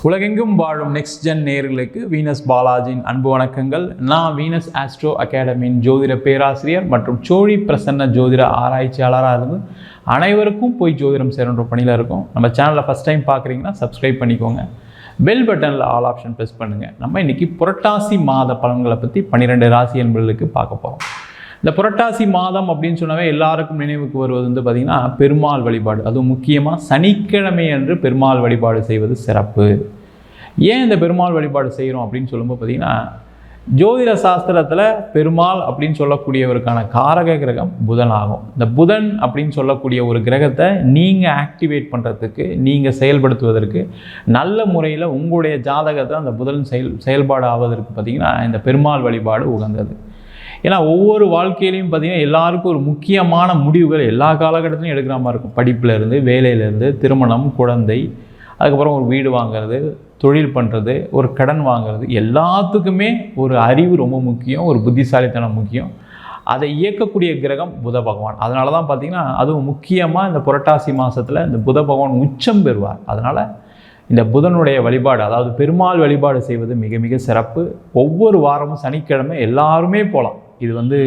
உலகெங்கும் வாழும் next gen நேயர்களுக்கு வீனஸ் பாலாஜியின் அன்பு வணக்கங்கள். நான் வீனஸ் ஆஸ்ட்ரோ அகாடமியின் ஜோதிட பேராசிரியர் மற்றும் சோழி பிரசன்ன ஜோதிட ஆராய்ச்சியாளராக இருந்து அனைவருக்கும் போய் ஜோதிடம் சேருன்ற பணியில் இருக்கும். நம்ம சேனலில் ஃபஸ்ட் டைம் பார்க்குறீங்கன்னா சப்ஸ்கிரைப் பண்ணிக்கோங்க. பெல் பட்டனில் ஆல் ஆப்ஷன் ப்ரெஸ் பண்ணுங்கள். நம்ம இன்றைக்கி புரட்டாசி மாத பலன்களை பற்றி 12 ராசி என்பர்களுக்கு பார்க்க போகிறோம். இந்த புரட்டாசி மாதம் அப்படின்னு சொன்னாவே எல்லாருக்கும் நினைவுக்கு வருவது பார்த்திங்கன்னா பெருமாள் வழிபாடு. அதுவும் முக்கியமாக சனிக்கிழமை அன்று பெருமாள் வழிபாடு செய்வது சிறப்பு. ஏன் இந்த பெருமாள் வழிபாடு செய்கிறோம் அப்படின்னு சொல்லும்போது பார்த்திங்கன்னா ஜோதிட சாஸ்திரத்தில் பெருமாள் அப்படின்னு சொல்லக்கூடியவருக்கான காரக கிரகம் புதன் ஆகும். இந்த புதன் அப்படின்னு சொல்லக்கூடிய ஒரு கிரகத்தை நீங்கள் ஆக்டிவேட் பண்ணுறதுக்கு, நீங்கள் செயல்படுத்துவதற்கு, நல்ல முறையில் உங்களுடைய ஜாதகத்தை அந்த புதன் செயல்பாடு ஆவதற்கு பார்த்திங்கன்னா இந்த பெருமாள் வழிபாடு உகந்தது. ஏன்னா ஒவ்வொரு வாழ்க்கையிலையும் பார்த்திங்கன்னா எல்லாருக்கும் ஒரு முக்கியமான முடிவுகள் எல்லா காலகட்டத்திலையும் எடுக்கிற மாதிரி இருக்கும். படிப்பிலேருந்து, வேலையிலேருந்து, திருமணம், குழந்தை, அதுக்கப்புறம் ஒரு வீடு வாங்கிறது, தொழில் பண்ணுறது, ஒரு கடன் வாங்கிறது, எல்லாத்துக்குமே ஒரு அறிவு ரொம்ப முக்கியம், ஒரு புத்திசாலித்தனம் முக்கியம். அதை இயக்கக்கூடிய கிரகம் புத பகவான். அதனால தான் பார்த்திங்கன்னா அதுவும் முக்கியமாக இந்த புரட்டாசி மாதத்தில் இந்த புத பகவான் உச்சம் பெறுவார். அதனால் இந்த புதனுடைய வழிபாடு, அதாவது பெருமாள் வழிபாடு செய்வது மிக மிக சிறப்பு. ஒவ்வொரு வாரமும் சனிக்கிழமை எல்லாருமே போகலாம். இது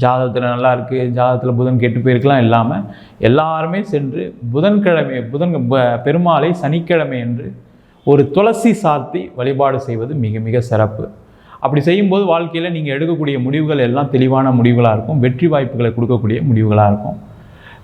ஜாதகத்தில் நல்லா இருக்குது, ஜாதகத்தில் புதன் கெட்டு போயிருக்கலாம் இல்லாமல் எல்லாருமே சென்று பெருமாளை சனிக்கிழமை என்று ஒரு துளசி சாத்தி வழிபாடு செய்வது மிக மிக சிறப்பு. அப்படி செய்யும்போது வாழ்க்கையில் நீங்கள் எடுக்கக்கூடிய முடிவுகள் எல்லாம் தெளிவான முடிவுகளாக இருக்கும், வெற்றி வாய்ப்புகளை கொடுக்கக்கூடிய முடிவுகளாக இருக்கும்.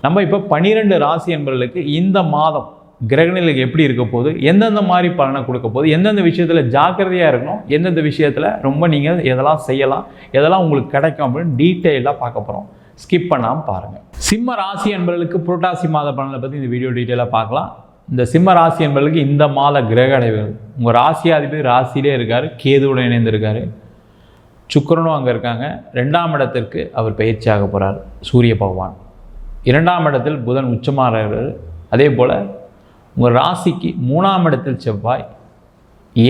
நம்ம இப்போ 12 ராசி என்பவர்களுக்கு இந்த மாதம் கிரகநிலைக்கு எப்படி இருக்க போகுது, எந்தெந்த மாதிரி பலனை கொடுக்க போகுது, எந்தெந்த விஷயத்தில் ஜாக்கிரதையாக இருக்கணும், எந்தெந்த விஷயத்தில் ரொம்ப நீங்கள் எதெல்லாம் செய்யலாம், எதெல்லாம் உங்களுக்கு கிடைக்கும் அப்படின்னு டீட்டெயிலாக பார்க்க போகிறோம். ஸ்கிப் பண்ணாமல் பாருங்கள். சிம்ம ராசி என்பவர்களுக்கு புரட்டாசி மாத பலனை பற்றி இந்த வீடியோ டீட்டெயிலாக பார்க்கலாம். இந்த சிம்ம ராசி என்பவர்களுக்கு இந்த மாத கிரக அடைவுகள், உங்கள் ராசியாதிபதி ராசியிலே இருக்கார், கேதுவுடன் இணைந்திருக்கார், சுக்கிரனும் அங்கே இருக்காங்க. 2ஆம் இடத்திற்கு அவர் பயிற்சியாக போகிறார் சூரிய பகவான். 2ஆம் இடத்தில் புதன் உச்சமாகிறார். அதே போல் உங்கள் ராசிக்கு 3ஆம் இடத்தில் செவ்வாய்,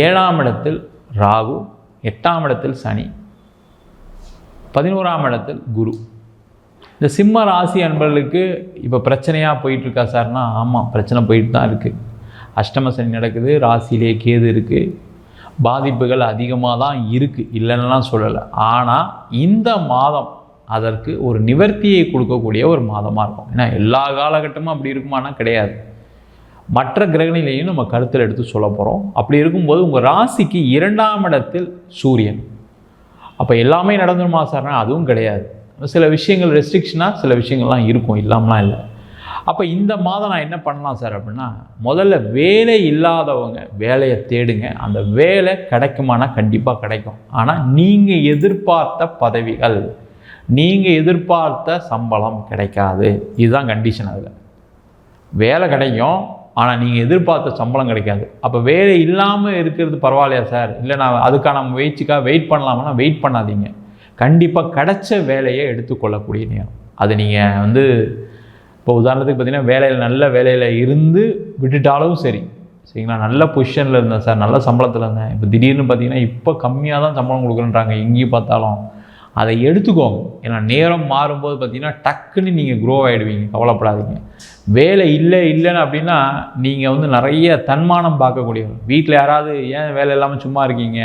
7ஆம் இடத்தில் ராகு, 8ஆம் இடத்தில் சனி, 11ஆம் இடத்தில் குரு. இந்த சிம்ம ராசி அன்பர்களுக்கு இப்போ பிரச்சனையாக போயிட்டுருக்கா சார்னா, ஆமாம், பிரச்சனை போயிட்டு தான் இருக்குது. அஷ்டம சனி நடக்குது, ராசியிலே கேது இருக்குது, பாதிப்புகள் அதிகமாக தான் இருக்குது, இல்லைன்னுலாம் சொல்லலை. ஆனால் இந்த மாதம் அதற்கு ஒரு நிவர்த்தியை கொடுக்கக்கூடிய ஒரு மாதமாக இருக்கும். ஏன்னா எல்லா காலகட்டமும் அப்படி இருக்குமானா கிடையாது. மற்ற கிரகநிலையும் நம்ம கருத்தில் எடுத்து சொல்ல போகிறோம். அப்படி இருக்கும்போது உங்கள் ராசிக்கு 2ஆம் இடத்தில் சூரியன். அப்போ எல்லாமே நடந்துருமா சார்னா அதுவும் கிடையாது. சில விஷயங்கள் ரெஸ்ட்ரிக்ஷனாக சில விஷயங்கள்லாம் இருக்கும், இல்லாமலாம் இல்லை. அப்போ இந்த மாதம் நான் என்ன பண்ணலாம் சார் அப்படின்னா, முதல்ல வேலை இல்லாதவங்க வேலையை தேடுங்க. அந்த வேலை கிடைக்குமானா கண்டிப்பாக கிடைக்கும். ஆனால் நீங்கள் எதிர்பார்த்த பதவிகள், நீங்கள் எதிர்பார்த்த சம்பளம் கிடைக்காது. இதுதான் கண்டிஷன். அதில் வேலை கிடைக்கும், ஆனால் நீங்கள் எதிர்பார்த்த சம்பளம் கிடைக்காது. அப்போ வேலை இல்லாமல் இருக்கிறது பரவாயில்லையா சார், இல்லை நான் அதுக்கான முயற்சிக்காக வெயிட் பண்ணலாம்னா வெயிட் பண்ணாதீங்க. கண்டிப்பாக கிடைச்ச வேலையை எடுத்துக்கொள்ளக்கூடிய நேரம் அது. நீங்கள் இப்போ உதாரணத்துக்கு பார்த்தீங்கன்னா வேலையில் நல்ல வேலையில் இருந்து விட்டுட்டாலும் சரிங்களா, நல்ல பொசிஷனில் இருந்தேன் சார், நல்ல சம்பளத்தில் இருந்தேன், இப்போ திடீர்னு பார்த்தீங்கன்னா இப்போ கம்மியாக தான் சம்பளம் கொடுக்குறேன்றாங்க எங்கேயும் பார்த்தாலும், அதை எடுத்துக்கோங்க. ஏன்னா நேரம் மாறும்போது பார்த்தீங்கன்னா டக்குன்னு நீங்கள் க்ரோ ஆகிடுவீங்க, கவலைப்படாதீங்க. வேலை இல்லைன்னு அப்படின்னா நீங்கள் நிறைய தன்மானம் பார்க்கக்கூடியவர். வீட்டில் யாராவது ஏன் வேலை இல்லாமல் சும்மா இருக்கீங்க,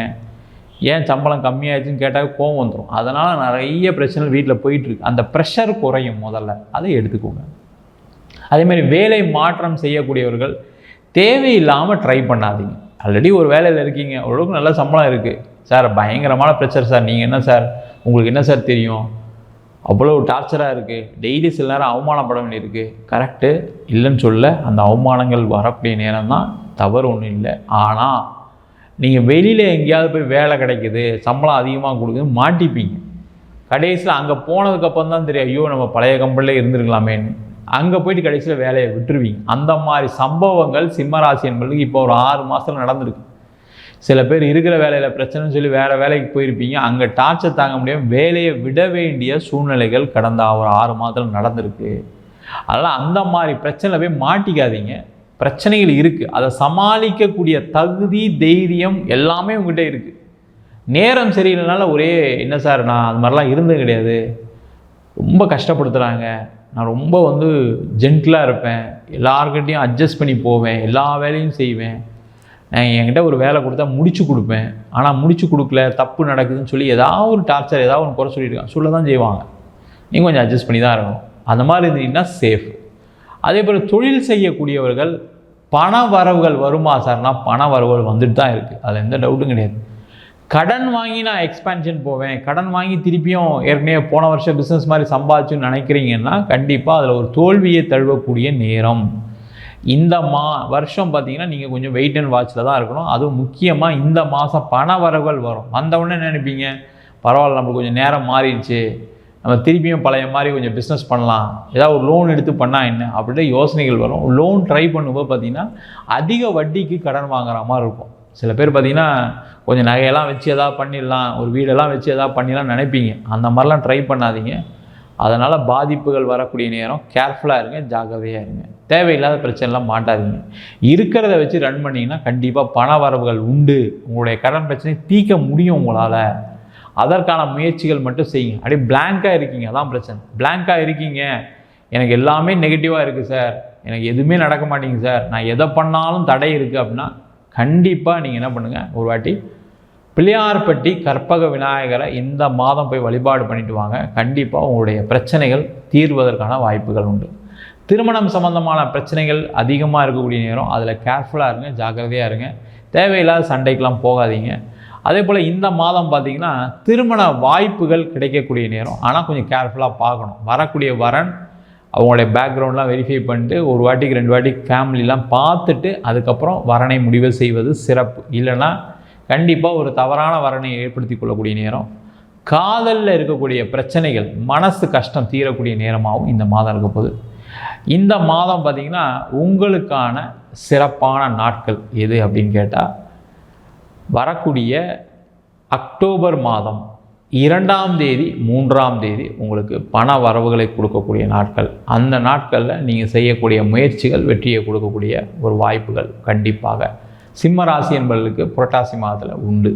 ஏன் சம்பளம் கம்மியாகிடுச்சுன்னு கேட்டால் கோவம் வந்துடும். அதனால் நிறைய பிரச்சனை வீட்டில் போயிட்டுருக்கு. அந்த ப்ரெஷர் குறையும், முதல்ல அதை எடுத்துக்கோங்க. அதேமாதிரி வேலை மாற்றம் செய்யக்கூடியவர்கள் தேவையில்லாமல் ட்ரை பண்ணாதீங்க. ஆல்ரெடி ஒரு வேலையில் இருக்கீங்க, ஓரளவுக்கு நல்ல சம்பளம் இருக்குது சார், பயங்கரமான ப்ரெஷர் சார், நீங்கள் என்ன சார், உங்களுக்கு என்ன சார் தெரியும், அவ்வளோ டார்ச்சராக இருக்குது, டெய்லி சில நேரம் அவமானப்பட வேண்டியிருக்கு. கரெக்டு, இல்லைன்னு சொல்ல, அந்த அவமானங்கள் வரக்கூடிய நேரம் தான், தவறு ஒன்றும் இல்லை. ஆனால் நீங்கள் வெளியில் எங்கேயாவது போய் வேலை கிடைக்குது, சம்பளம் அதிகமாக கொடுக்குது, மாட்டிப்பீங்க. கடைசியில் அங்கே போனதுக்கப்புறம் தான் தெரியும், ஐயோ நம்ம பழைய கம்பெனியில் இருந்துருக்கலாமேன்னு. அங்கே போயிட்டு கடைசியில் வேலையை விட்டுருவீங்க. அந்த மாதிரி சம்பவங்கள் சிம்மராசி என்பதுக்கு இப்போ ஒரு 6 மாதத்தில் நடந்திருக்கு. சில பேர் இருக்கிற வேலையில் பிரச்சனைன்னு சொல்லி வேறு வேலைக்கு போயிருப்பீங்க, அங்கே டார்ச்சர் தாங்க முடியாமல் வேலையை விட வேண்டிய சூழ்நிலைகள் கடந்த ஒரு 6 மாதத்தில் நடந்திருக்கு. அதனால் அந்த மாதிரி பிரச்சனை போய் மாட்டிக்காதீங்க. பிரச்சனைகள் இருக்குது, அதை சமாளிக்கக்கூடிய தகுதி, தைரியம் எல்லாமே உங்கள்கிட்ட இருக்குது. நேரம் சரியில்லைனால ஒரே என்ன சார், நான் அது மாதிரிலாம் இருந்தது கிடையாது, ரொம்ப கஷ்டப்படுத்துகிறாங்க, நான் ரொம்ப ஜென்டிலாக இருப்பேன், எல்லாருக்கிட்டையும் அட்ஜஸ்ட் பண்ணி போவேன், எல்லா வேலையும் செய்வேன், நான் என்கிட்ட ஒரு வேலை கொடுத்தா முடிச்சு கொடுப்பேன், ஆனால் முடிச்சு கொடுக்கல, தப்பு நடக்குதுன்னு சொல்லி ஏதாவது ஒரு டார்ச்சர், ஏதாவது ஒன்று குறை சொல்லியிருக்காங்க, சொல்ல தான் செய்வாங்க. நீங்கள் கொஞ்சம் அட்ஜஸ்ட் பண்ணி தான் இருக்கணும். அந்த மாதிரி இருந்தீங்கன்னா சேஃப். அதே போல் தொழில் செய்யக்கூடியவர்கள் பண வரவுகள் வருமா சார்னா பண வரவுகள் வந்துட்டு தான் இருக்குது, அதில் எந்த டவுட்டும் கிடையாது. கடன் வாங்கி நான் எக்ஸ்பேன்ஷன் போவேன், கடன் வாங்கி திருப்பியும் ஏற்கனவே போன வருஷம் பிஸ்னஸ் மாதிரி சம்பாதிச்சுன்னு நினைக்கிறீங்கன்னா கண்டிப்பாக அதில் ஒரு தோல்வியை தழுவக்கூடிய நேரம். இந்த வருஷம் பார்த்தீங்கன்னா நீங்கள் கொஞ்சம் வெயிட் அண்ட் வாட்சில் தான் இருக்கணும். அதுவும் முக்கியமாக இந்த மாதம் பண வரவுகள் வரும். வந்தவுடனே நினைப்பீங்க பரவாயில்ல நம்மளுக்கு கொஞ்சம் நேரம் மாறிடுச்சு, நம்ம திருப்பியும் பழைய மாதிரி கொஞ்சம் பிஸ்னஸ் பண்ணலாம், ஏதாவது ஒரு லோன் எடுத்து பண்ணால் என்ன அப்படின்ட்டு யோசனைகள் வரும். லோன் ட்ரை பண்ணும்போது பார்த்திங்கன்னா அதிக வட்டிக்கு கடன் வாங்குற மாதிரி இருக்கும். சில பேர் பார்த்திங்கன்னா கொஞ்சம் நகையெல்லாம் வச்சு எதாவது பண்ணிடலாம், ஒரு வீடெல்லாம் வச்சு எதாவது பண்ணிடலாம் நினைப்பீங்க. அந்த மாதிரிலாம் ட்ரை பண்ணாதீங்க. அதனால் பாதிப்புகள் வரக்கூடிய நேரம். கேர்ஃபுல்லாக இருங்க, ஜாக்கிரதையாக இருங்க. தேவையில்லாத பிரச்சனைலாம் மாட்டாதீங்க. இருக்கிறத வச்சு ரன் பண்ணிங்கன்னா கண்டிப்பாக பண வரவுகள் உண்டு. உங்களுடைய கடன் பிரச்சனையை தீர்க்க முடியும் உங்களால். அதற்கான முயற்சிகள் மட்டும் செய்யுங்க. அப்படியே பிளாங்காக இருக்கீங்க, அதான் பிரச்சனை. பிளாங்காக இருக்கீங்க, எனக்கு எல்லாமே நெகட்டிவாக இருக்குது சார், எனக்கு எதுவுமே நடக்க மாட்டேங்குது சார், நான் எதை பண்ணாலும் தடை இருக்குது அப்படின்னா கண்டிப்பாக நீங்கள் என்ன பண்ணுங்கள், ஒரு வாட்டி பிள்ளையார்பட்டி கற்பக விநாயகரை இந்த மாதம் போய் வழிபாடு பண்ணிட்டு வாங்க. கண்டிப்பாக உங்களுடைய பிரச்சனைகள் தீர்வதற்கான வாய்ப்புகள் உண்டு. திருமணம் சம்பந்தமான பிரச்சனைகள் அதிகமாக இருக்கக்கூடிய நேரம், அதில் கேர்ஃபுல்லாக இருங்க, ஜாக்கிரதையாக இருங்க. தேவையில்லாத சண்டைக்கெலாம் போகாதீங்க. அதே போல் இந்த மாதம் பார்த்திங்கன்னா திருமண வாய்ப்புகள் கிடைக்கக்கூடிய நேரம். ஆனால் கொஞ்சம் கேர்ஃபுல்லாக பார்க்கணும். வரக்கூடிய வரன் அவங்களுடைய பேக்ரவுண்ட்லாம் வெரிஃபை பண்ணிட்டு ஒரு வாட்டிக்கு 2 வாட்டிக்கு ஃபேமிலிலாம் பார்த்துட்டு அதுக்கப்புறம் வரனை முடிவு செய்வது சிறப்பு. இல்லைன்னா கண்டிப்பாக ஒரு தவறான வரனை ஏற்படுத்தி கொள்ளக்கூடிய நேரம். காதலில் இருக்கக்கூடிய பிரச்சனைகள், மனசு கஷ்டம் தீரக்கூடிய நேரமாகவும் இந்த மாதம் இருக்க போகுது. இந்த மாதம் பார்த்திங்கன்னா உங்களுக்கான சிறப்பான நாட்கள் எது அப்படின்னு கேட்டால் வரக்கூடிய அக்டோபர் மாதம் 2ஆம் தேதி 3ஆம் தேதி உங்களுக்கு பண வரவுகளை கொடுக்கக்கூடிய நாட்கள். அந்த நாட்களில் நீங்கள் செய்யக்கூடிய முயற்சிகள் வெற்றியை கொடுக்கக்கூடிய ஒரு வாய்ப்புகள் கண்டிப்பாக சிம்ம ராசி என்பவர்களுக்கு புரட்டாசி மாதத்தில் உண்டு.